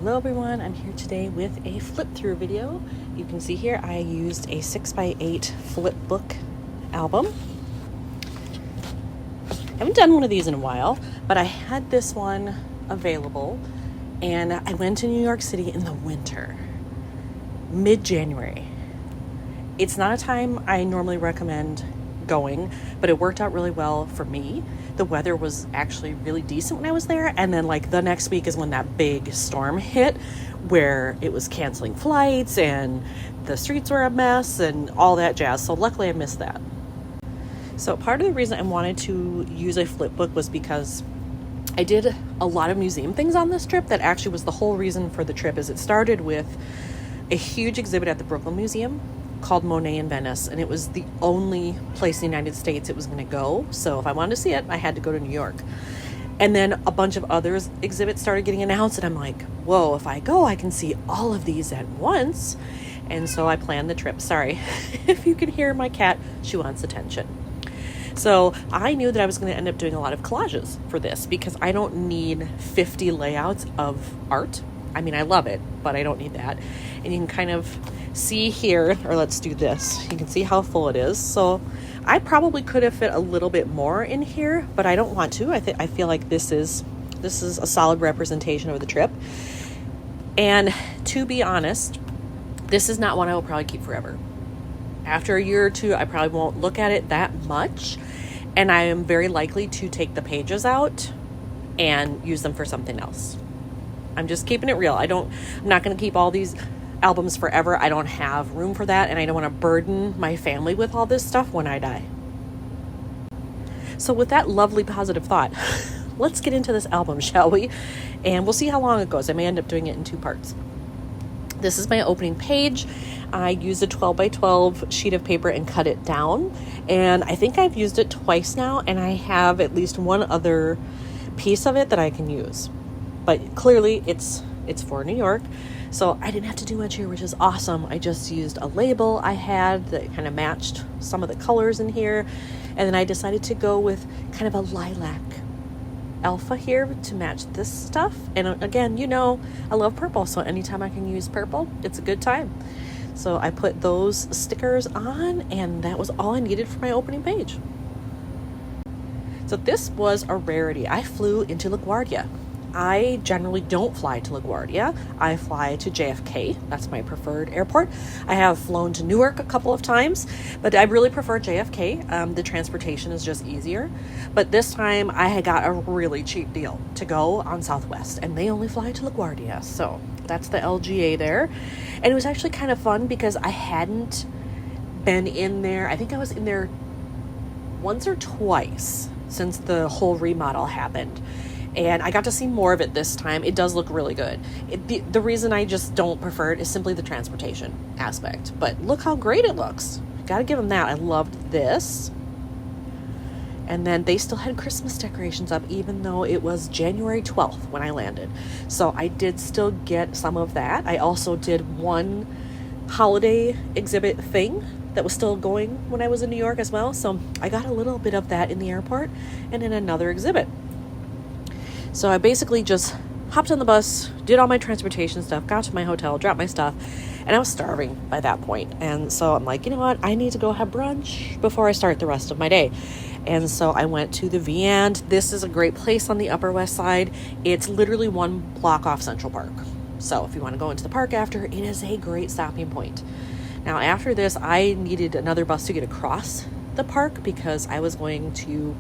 Hello everyone, I'm here today with a flip-through video. You can see here I used a 6x8 flip book album. I haven't done one of these in a while, but I had this one available and I went to New York City in the winter, mid-January. It's not a time I normally recommend going, but it worked out really well for me. The weather was actually really decent when I was there, and then like the next week is when that big storm hit where it was canceling flights and the streets were a mess and all that jazz. So luckily I missed that. So part of the reason I wanted to use a flip book was because I did a lot of museum things on this trip. That actually was the whole reason for the trip. Is it started with a huge exhibit at the Brooklyn Museum called Monet in Venice, and it was the only place in the United States it was going to go. So if I wanted to see it, I had to go to New York. And then a bunch of other exhibits started getting announced, and I'm like, whoa, if I go, I can see all of these at once. And so I planned the trip. Sorry if you can hear my cat, she wants attention. So I knew that I was going to end up doing a lot of collages for this because I don't need 50 layouts of art. I mean, I love it, but I don't need that. And you can kind of see here, or let's do this. You can see how full it is. So I probably could have fit a little bit more in here, but I don't want to. I feel like this is a solid representation of the trip. And to be honest, this is not one I will probably keep forever. After a year or two, I probably won't look at it that much. And I am very likely to take the pages out and use them for something else. I'm just keeping it real. I'm not going to keep all these albums forever. I don't have room for that, and I don't want to burden my family with all this stuff when I die. So with that lovely positive thought, let's get into this album, shall we? And we'll see how long it goes. I may end up doing it in 2 parts. This is my opening page. I used a 12 by 12 sheet of paper and cut it down, and I think I've used it twice now, and I have at least one other piece of it that I can use. But clearly it's for New York, so I didn't have to do much here, which is awesome. I just used a label I had that kind of matched some of the colors in here, and then I decided to go with kind of a lilac alpha here to match this stuff. And again, you know, I love purple, so anytime I can use purple, it's a good time. So I put those stickers on, and that was all I needed for my opening page. So this was a rarity. I flew into LaGuardia. I generally don't fly to LaGuardia. I fly to JFK. That's my preferred airport. I have flown to Newark a couple of times, but I really prefer JFK. The transportation is just easier. But this time I had got a really cheap deal to go on Southwest, and they only fly to LaGuardia. So that's the LGA there. And it was actually kind of fun because I hadn't been in there. I think I was in there once or twice since the whole remodel happened. And I got to see more of it this time. It does look really good. The reason I just don't prefer it is simply the transportation aspect. But look how great it looks. Gotta give them that. I loved this. And then they still had Christmas decorations up, even though it was January 12th when I landed. So I did still get some of that. I also did one holiday exhibit thing that was still going when I was in New York as well. So I got a little bit of that in the airport and in another exhibit. So I basically just hopped on the bus, did all my transportation stuff, got to my hotel, dropped my stuff, and I was starving by that point. And so I'm like, you know what? I need to go have brunch before I start the rest of my day. And so I went to the Viand. This is a great place on the Upper West Side. It's literally 1 block off Central Park. So if you want to go into the park after, it is a great stopping point. Now after this, I needed another bus to get across the park because I was going to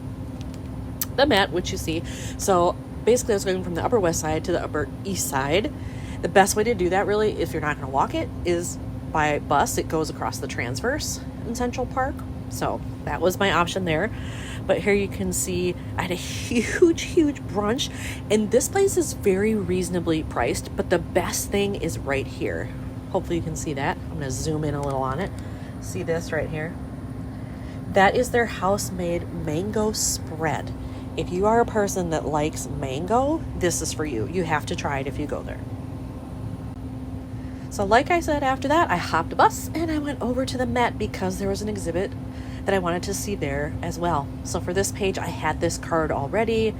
the Met, which you see. So basically I was going from the Upper West Side to the Upper East Side. The best way to do that really, if you're not going to walk it, is by bus. It goes across the transverse in Central Park. So that was my option there. But here you can see I had a huge brunch, and this place is very reasonably priced, but the best thing is right here. Hopefully you can see that. I'm going to zoom in a little on it. See this right here? That is their house-made mango spread. If you are a person that likes mango, this is for you. You have to try it if you go there. So like I said, after that, I hopped a bus and I went over to the Met because there was an exhibit that I wanted to see there as well. So for this page, I had this card already.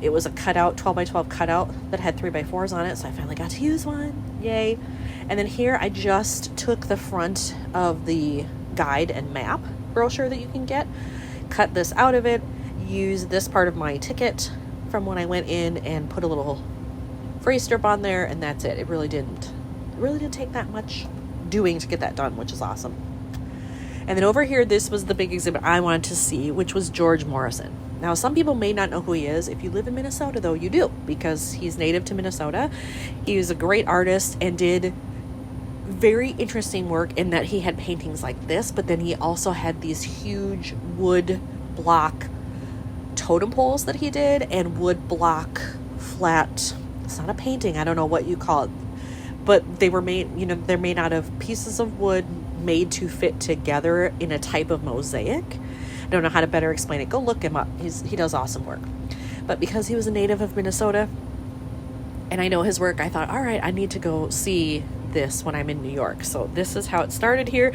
It was a cutout, 12 by 12 cutout that had 3 by 4s on it. So I finally got to use one. Yay. And then here I just took the front of the guide and map brochure that you can get, cut this out of it, use this part of my ticket from when I went in and put a little phrase strip on there, and that's it. It really didn't take that much doing to get that done, which is awesome. And then over here, this was the big exhibit I wanted to see, which was George Morrison. Now, some people may not know who he is. If you live in Minnesota, though, you do, because he's native to Minnesota. He was a great artist and did very interesting work in that he had paintings like this, but then he also had these huge wood block totem poles that he did, and wood block flat, it's not a painting, I don't know what you call it, but they were made, they're made out of pieces of wood made to fit together in a type of mosaic. I don't know how to better explain it. Go look him up. He does awesome work. But because he was a native of Minnesota and I know his work, I thought, all right, I need to go see this when I'm in New York. So this is how it started here.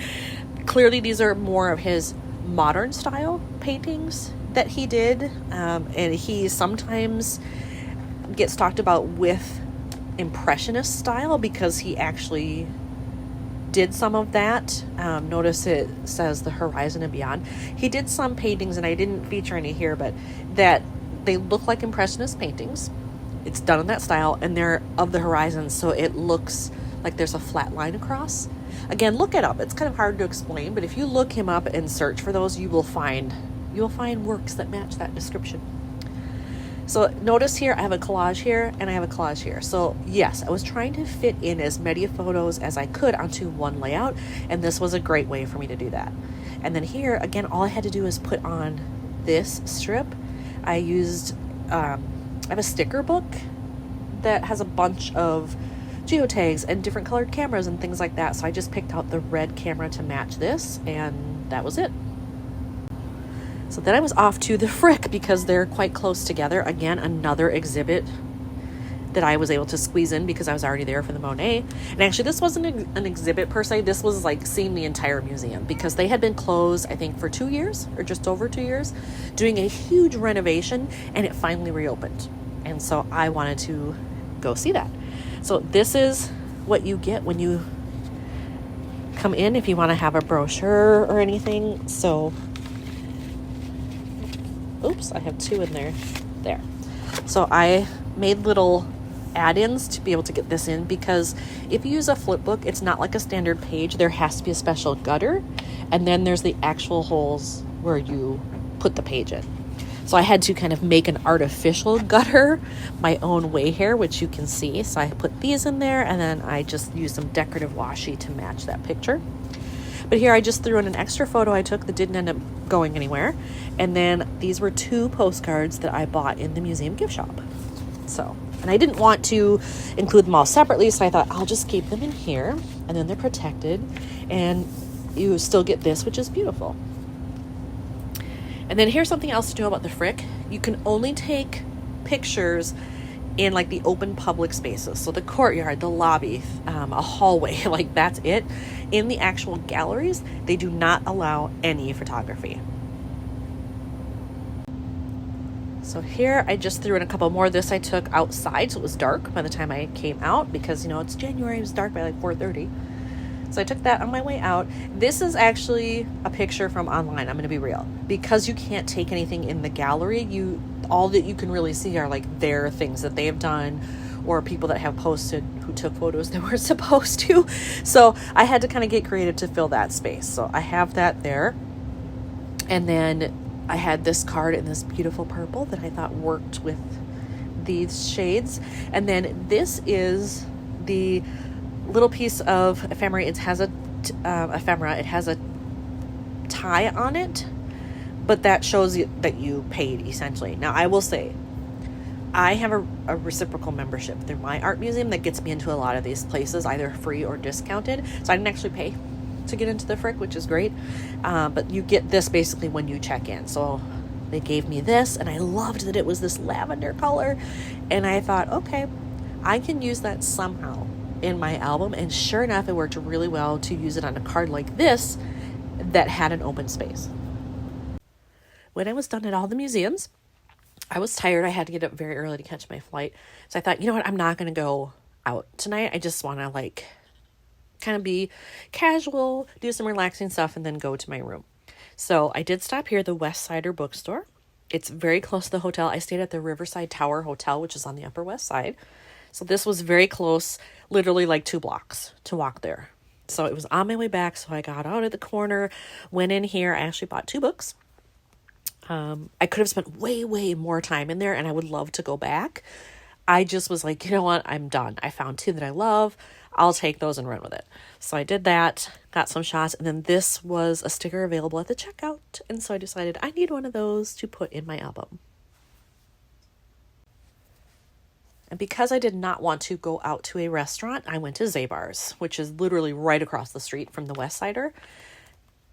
Clearly, these are more of his modern style paintings that he did. And he sometimes gets talked about with Impressionist style because he actually did some of that. Notice it says the horizon and beyond. He did some paintings, and I didn't feature any here, but that they look like Impressionist paintings. It's done in that style, and they're of the horizon, so it looks like there's a flat line across. Again, look it up. It's kind of hard to explain, but if you look him up and search for those, you'll find works that match that description. So notice here, I have a collage here and I have a collage here. So yes, I was trying to fit in as many photos as I could onto one layout, and this was a great way for me to do that. And then here, again, all I had to do is put on this strip. I used, I have a sticker book that has a bunch of geotags and different colored cameras and things like that. So I just picked out the red camera to match this, and that was it. So then I was off to the Frick because they're quite close together. Again, another exhibit that I was able to squeeze in because I was already there for the Monet. And actually, this wasn't an exhibit per se. This was like seeing the entire museum because they had been closed, I think, for 2 years or just over 2 years, doing a huge renovation, and it finally reopened. And so I wanted to go see that. So this is what you get when you come in if you want to have a brochure or anything. So oops, I have 2 in there. There. So I made little add-ins to be able to get this in because if you use a flip book, it's not like a standard page. There has to be a special gutter, and then there's the actual holes where you put the page in. So I had to kind of make an artificial gutter my own way here, which you can see. So I put these in there, and then I just used some decorative washi to match that picture. But here I just threw in an extra photo I took that didn't end up going anywhere. And then these were 2 postcards that I bought in the museum gift shop. So, and I didn't want to include them all separately, so I thought I'll just keep them in here, and then they're protected, and you still get this, which is beautiful. And then here's something else to know about the Frick. You can only take pictures in like the open public spaces. So the courtyard, the lobby, a hallway, like that's it. In the actual galleries, they do not allow any photography. So here I just threw in a couple more. This I took outside, so it was dark by the time I came out because, it's January, it was dark by like 4:30. So I took that on my way out. This is actually a picture from online, I'm going to be real. Because you can't take anything in the gallery, all that you can really see are like their things that they have done or people that have posted who took photos they weren't supposed to. So I had to kind of get creative to fill that space. So I have that there. And then I had this card in this beautiful purple that I thought worked with these shades. And then this is the little piece of ephemera. It has It has a tie on it, but that shows you that you paid essentially. Now I will say, I have a reciprocal membership through my art museum that gets me into a lot of these places, either free or discounted. So I didn't actually pay to get into the Frick, which is great. But you get this basically when you check in. So they gave me this, and I loved that it was this lavender color. And I thought, okay, I can use that somehow in my album. And sure enough, it worked really well to use it on a card like this that had an open space. When I was done at all the museums, I was tired. I had to get up very early to catch my flight. So I thought, you know what? I'm not going to go out tonight. I just want to like kind of be casual, do some relaxing stuff, and then go to my room. So I did stop here at the West Sider bookstore. It's very close to the hotel. I stayed at the Riverside Tower Hotel, which is on the Upper West Side. So this was very close, literally like 2 blocks to walk there. So it was on my way back. So I got out at the corner, went in here. I actually bought 2 books. I could have spent way, way more time in there, and I would love to go back. I just was like, you know what? I'm done. I found 2 that I love. I'll take those and run with it. So I did that, got some shots, and then this was a sticker available at the checkout. And so I decided I need one of those to put in my album. And because I did not want to go out to a restaurant, I went to Zabar's, which is literally right across the street from the West Sider.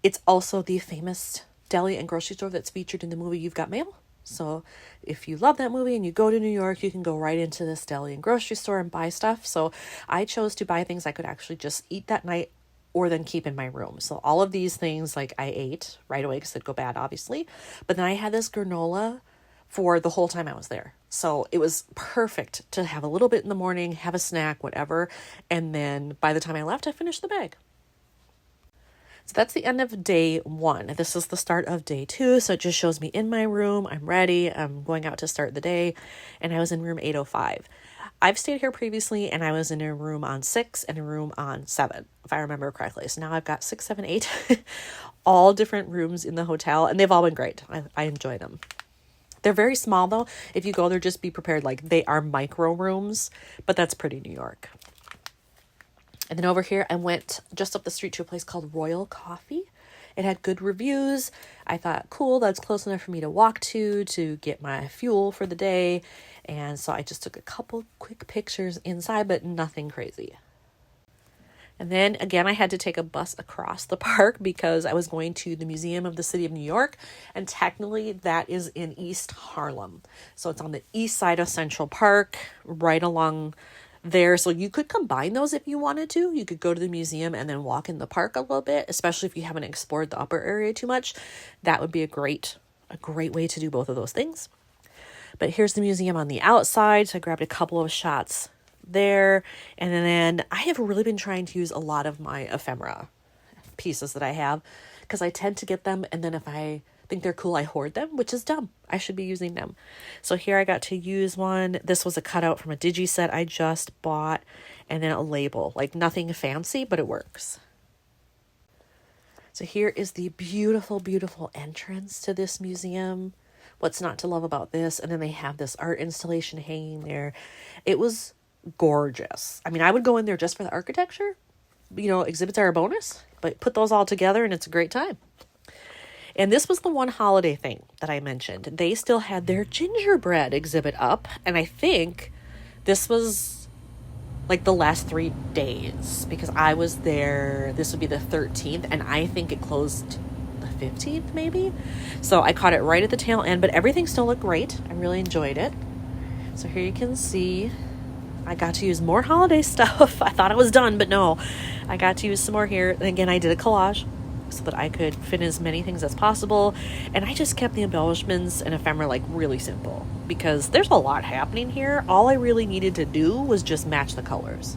It's also the famous deli and grocery store that's featured in the movie You've Got Mail. So if you love that movie and you go to New York, you can go right into this deli and grocery store and buy stuff. So I chose to buy things I could actually just eat that night or then keep in my room. So all of these things, like, I ate right away because they'd go bad, obviously. But then I had this granola for the whole time I was there. So it was perfect to have a little bit in the morning, have a snack, whatever. And then by the time I left, I finished the bag. So that's the end of day 1. This is the start of day 2. So it just shows me in my room. I'm ready. I'm going out to start the day. And I was in room 805. I've stayed here previously, and I was in a room on 6 and a room on 7, if I remember correctly. So now I've got 6, 7, 8, all different rooms in the hotel, and they've all been great. I enjoy them. They're very small, though. If you go there, just be prepared. Like, they are micro rooms, but that's pretty New York. And then over here, I went just up the street to a place called Royal Coffee. It had good reviews. I thought, cool, that's close enough for me to walk to get my fuel for the day. And so I just took a couple quick pictures inside, but nothing crazy. And then again, I had to take a bus across the park because I was going to the Museum of the City of New York. And technically that is in East Harlem. So it's on the east side of Central Park, right along there. So you could combine those if you wanted to. You could go to the museum and then walk in the park a little bit, especially if you haven't explored the upper area too much. That would be a great way to do both of those things. But here's the museum on the outside. So I grabbed a couple of shots there. And then I have really been trying to use a lot of my ephemera pieces that I have because I tend to get them. And then if I think they're cool, I hoard them, which is dumb. I should be using them. So here I got to use one. This was a cutout from a digi set I just bought. And then a label, like nothing fancy, but it works. So here is the beautiful, beautiful entrance to this museum. What's not to love about this? And then they have this art installation hanging there. It was gorgeous. I mean, I would go in there just for the architecture. You know, exhibits are a bonus, but put those all together and it's a great time. And this was the one holiday thing that I mentioned. They still had their gingerbread exhibit up. And I think this was like the last 3 days because I was there. This would be the 13th. And I think it closed the 15th maybe. So I caught it right at the tail end, but everything still looked great. I really enjoyed it. So here you can see I got to use more holiday stuff. I thought I was done, but no. I got to use some more here. And again, I did a collage so that I could fit as many things as possible. And I just kept the embellishments and ephemera like really simple because there's a lot happening here. All I really needed to do was just match the colors.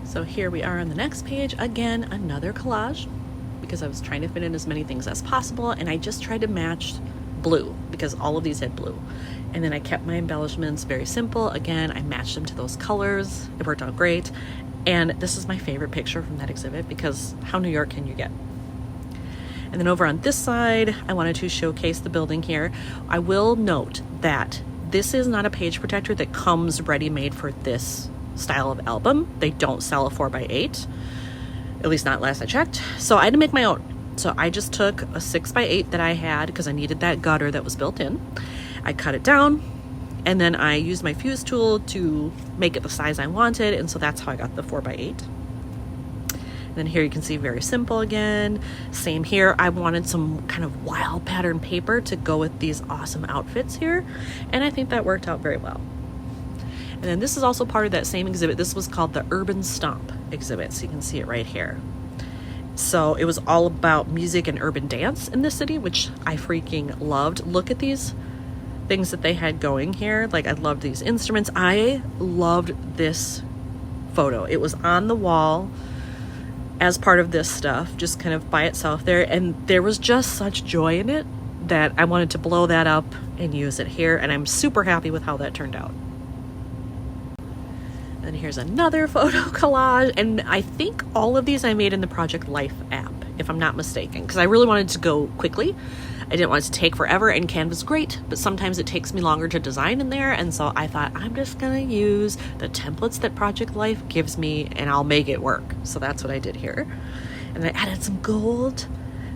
So here we are on the next page. Again, another collage because I was trying to fit in as many things as possible. And I just tried to match blue because all of these had blue. And then I kept my embellishments very simple. Again, I matched them to those colors. It worked out great. And this is my favorite picture from that exhibit because how New York can you get? And then over on this side, I wanted to showcase the building here. I will note that this is not a page protector that comes ready-made for this style of album. They don't sell a 4x8, at least not last I checked. So I had to make my own. So I just took a 6x8 that I had because I needed that gutter that was built in. I cut it down and then I used my fuse tool to make it the size I wanted. And so that's how I got the 4x8. And then here you can see very simple again. Same here. I wanted some kind of wild pattern paper to go with these awesome outfits here. And I think that worked out very well. And then this is also part of that same exhibit. This was called the Urban Stomp exhibit. So you can see it right here. So it was all about music and urban dance in the city, which I freaking loved. Look at these things that they had going here. Like, I loved these instruments. I loved this photo. It was on the wall as part of this stuff, just kind of by itself there. And there was just such joy in it that I wanted to blow that up and use it here. And I'm super happy with how that turned out. And here's another photo collage. And I think all of these I made in the Project Life app, if I'm not mistaken, because I really wanted to go quickly. I didn't want it to take forever, and Canva's great, but sometimes it takes me longer to design in there. And so I thought, I'm just going to use the templates that Project Life gives me and I'll make it work. So that's what I did here. And I added some gold,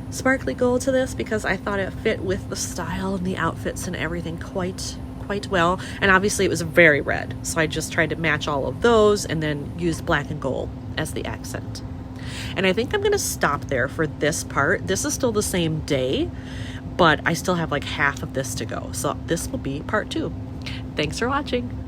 sparkly gold to this because I thought it fit with the style and the outfits and everything quite well. And obviously it was very red, so I just tried to match all of those and then used black and gold as the accent. And I think I'm going to stop there for this part. This is still the same day, but I still have like half of this to go. So this will be part 2. Thanks for watching.